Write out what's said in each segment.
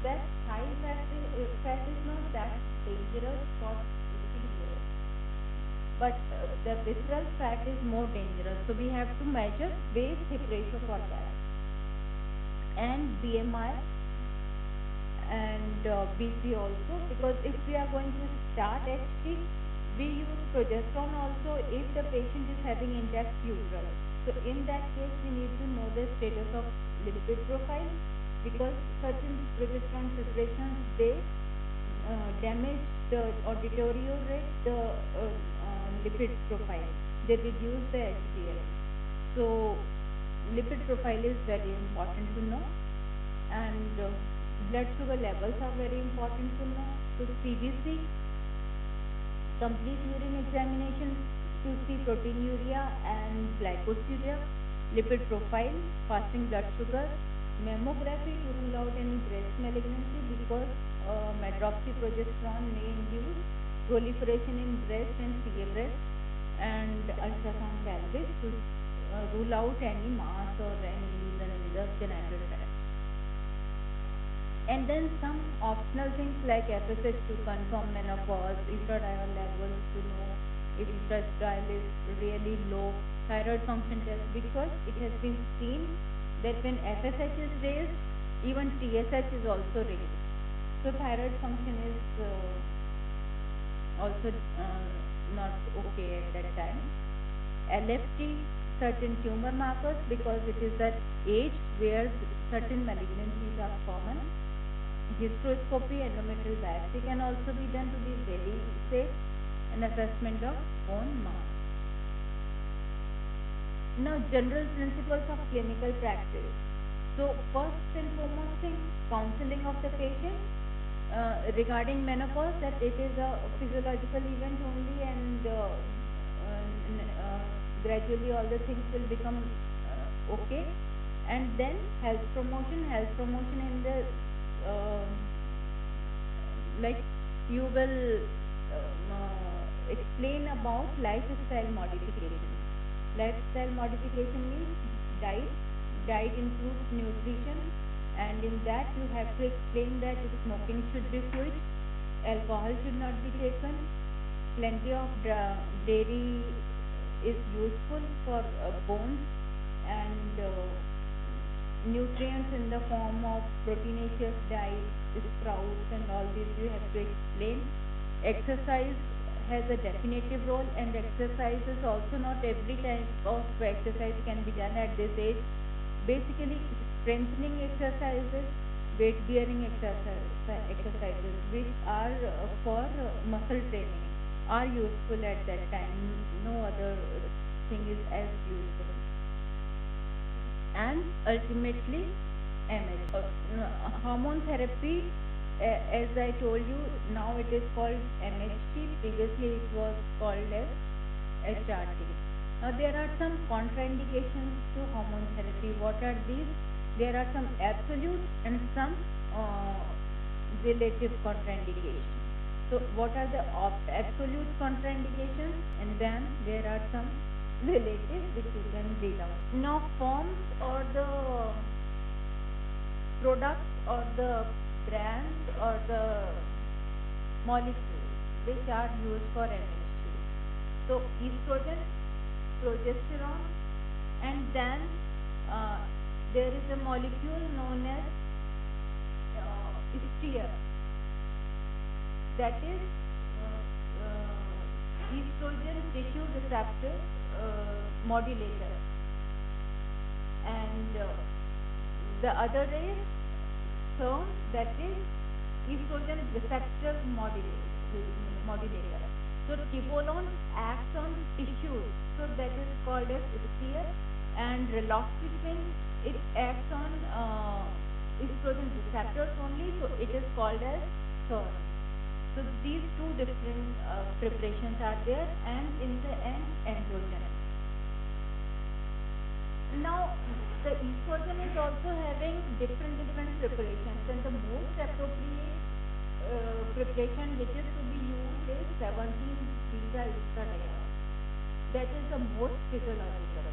that fat is not that dangerous for CVS, but the visceral fat is more dangerous. So we have to measure waist hip ratio for that, and BMI and BP also, because if we are going to start HT, we use progesterone also if the patient is having intact uterus. So in that case, we need to know the status of lipid profile, because certain progesterone preparations, they damage or deteriorate the lipid profile. They reduce the HDL. So lipid profile is very important to know, and blood sugar levels are very important to know. So CBC, complete urine examination to see proteinuria and glycosuria, lipid profile, fasting blood sugar, mammography to rule out any breast malignancy, because medroxyprogesterone may induce proliferation in breast and CA breast, and ultrasound pelvis to rule out any mass or any lesion in the genital tract. And then some optional things like FSH to confirm menopause, estradiol levels to know if estradiol is really low, thyroid function test, because it has been seen that when FSH is raised, even TSH is also raised. So thyroid function is also not okay at that time. LFT, certain tumor markers, because it is that age where certain malignancies are common. Hysteroscopy, endometrial biopsy can also be done to be very safe, and assessment of bone mass. Now, general principles of clinical practice. So, first and foremost thing, counseling of the patient regarding menopause, that it is a physiological event only, and gradually all the things will become okay. And then health promotion in the like you will explain about lifestyle modification. Lifestyle modification means diet includes nutrition, and in that you have to explain that smoking should be quit, alcohol should not be taken, plenty of dairy is useful for bones, and nutrients in the form of proteinaceous diet, sprouts and all these you have to explain. Exercise has a definitive role, and exercise is also not every type of exercise can be done at this age. Basically, strengthening exercises, weight bearing exercises which are for muscle training are useful at that time. No other thing is as useful. And ultimately, hormone therapy, as I told you, now it is called MHT. Previously it was called as HRT. Now there are some contraindications to hormone therapy. What are these? There are some absolute and some relative contraindications. So what are the absolute contraindications? And then there are some relative which you can read out. Now forms or the products or the brands or the molecules which are used for MHT. So estrogen, progesterone, and then there is a molecule known as estia, that is estrogen tissue receptor modulator, and the other is term, that is estrogen receptor modulator. So tibolone acts on tissues, so that is called as estia, and raloxifene, it acts on estrogen receptors only, so it is called as SERM. So these two different preparations are there, and in the end androgen. Now the estrogen is also having different preparations, and the most appropriate preparation which is to be used is 17-beta estradiol. That is the most physiological.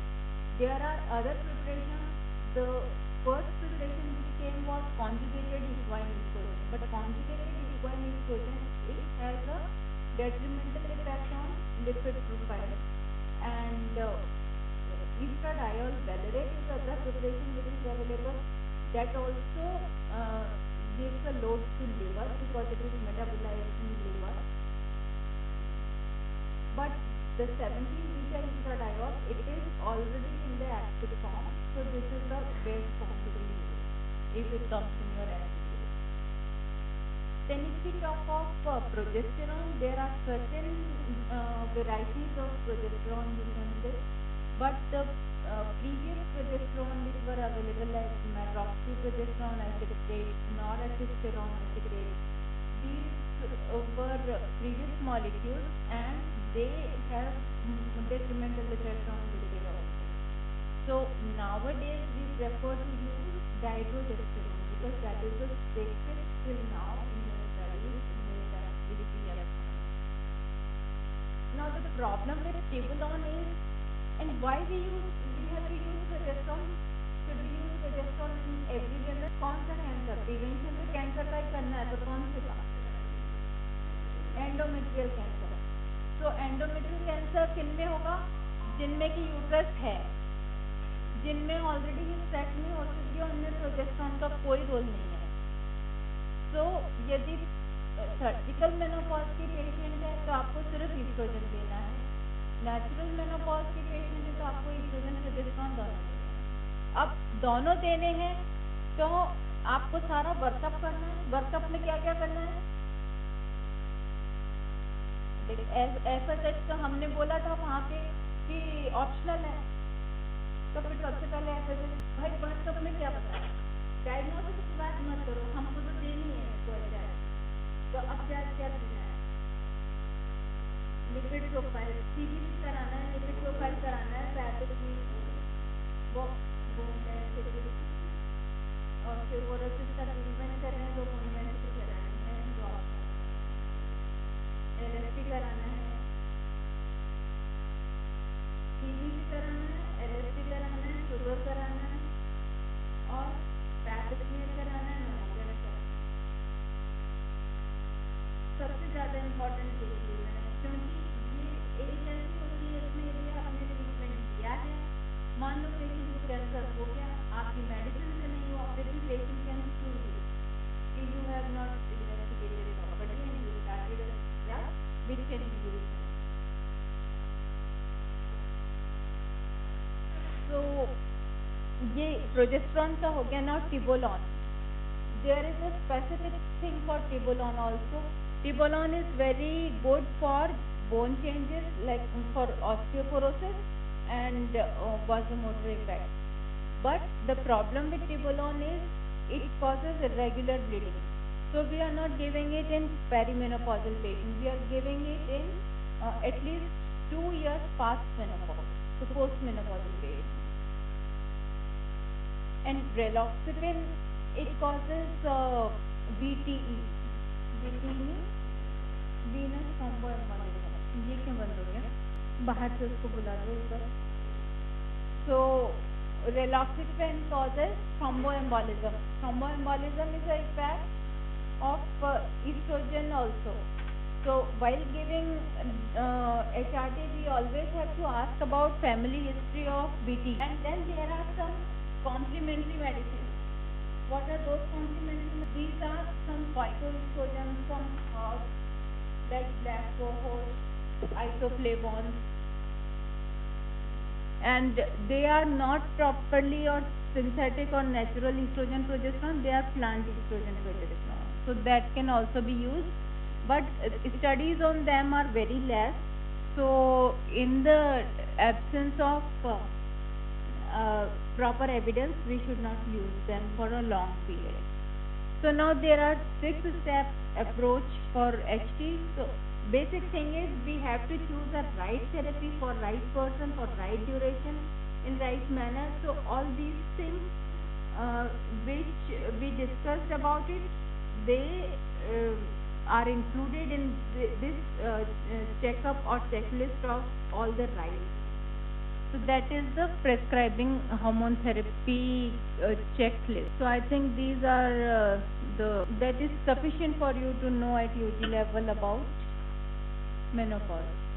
There are other preparations. The first preparation which came was conjugated equine estrogen, but conjugated equine estrogen, it has a detrimental effect on lipid profile, and estradiol valerate is other preparation which is available, that also gives a load to liver because it is metabolized in liver. But the 17-beta estradiol, it is already in the active form, so this is the best form to be used if it comes in your NSA. Then if we talk of progesterone, there are certain varieties of progesterone you can say, but the previous progesterone which were available like medroxyprogesterone acetate, norethistérone acetate, these were previous molecules and they have detrimental effect on lipid also. So nowadays we prefer to use dydrogesterone because that is the safest till now in the studies that which we have found. Now the problem with Tibolone is, and why we have to use progesterone? Should we use progesterone in every woman? कौन सा cancer? Prevention से cancer का ही करना है तो कौन से का? Endometrial cancer. तो एंडोमेट्रियल कैंसर किन में होगा? जिनमें की यूट्रस है, जिनमें ऑलरेडी हिस्टेक्टमी हो चुकी है, उनमें प्रोजेस्टेरोन का कोई रोल नहीं है. तो यदि सर्जिकल मेनोपॉज की पेशेंट है तो आपको सिर्फ ईस्ट्रोजन देना है. नेचुरल मेनोपॉज की पेशेंट है तो आपको ईस्ट्रोजन प्रोजेस्टेरोन दोनों देना है. अब दोनों देने हैं तो आपको सारा वर्कअप करना है. वर्कअप में क्या क्या करना है? ऐसा टेस्ट तो हमने बोला था वहाँ पे कि ऑप्शनल है, तो फिर सबसे पहले ऐसा भाई वर्कअप में क्या बताया? डायग्नोसिस की बात मत करो, हमको तो देनी है इसको अच्छा है. तो अब क्या क्या देना है? लिपिड प्रोफाइल सीबीसी कराना है, लिपिड प्रोफाइल कराना है, पैथोलॉजी वो और फिर ओरोसिस का ट्रीटमेंट करना है, जो कॉन्वेंट से करानी है, जो एलएसटी कराना है, सीबीसी कराना है, एलएसटी कराना है, शुगर कराना है और पैथोलॉजी कराना है, नोमोग्राम कराना है. सबसे ज़्यादा इम्पोर्टेंट ये चीज़ है क्योंकि ये एक ऐसी होती है इसमें यदि आपने ट्रीटमेंट दिया है, मान लो पेशेंट को कैंसर हो गया, आपकी मेडिसिन से नहीं हुआ, फिर भी पेशेंट कैन सू यू कि you have not investigated properly and you started a drug which can be used. तो ये प्रोजेस्टेरोन का हो गया. Now tibolone, there is a specific thing for Tibolone also. Tibolone is very good for bone changes like for osteoporosis and vasomotor effect. But the problem with Tibolone is it causes irregular bleeding. So we are not giving it in perimenopausal patients. We are giving it in at least 2 years past menopause, so postmenopausal patients. And raloxifene, it causes VTE. VTE venous thromboembolism. ये क्यों बंद हो गया? बाहर से उसको बुला दो ऊपर. So raloxifene causes thromboembolism. Thromboembolism is an effect of estrogen also. So while giving HRT, we always have to ask about family history of VT. And then there are some complementary medicines. What are those complementary? These are some phytoestrogens, some herbs like black cohosh, isoflavones, and they are not properly or synthetic or natural estrogen progesterone. They are plant estrogen progesterone. So that can also be used, but studies on them are very less. So in the absence of proper evidence, we should not use them for a long period. So now there are 6-step approach for HT. So basic thing is we have to choose a right therapy for right person, for right duration, in right manner. So all these things which we discussed about it, they are included in this checkup or checklist of all the rights. So that is the prescribing hormone therapy checklist. So I think these are that is sufficient for you to know at UG level about menopause.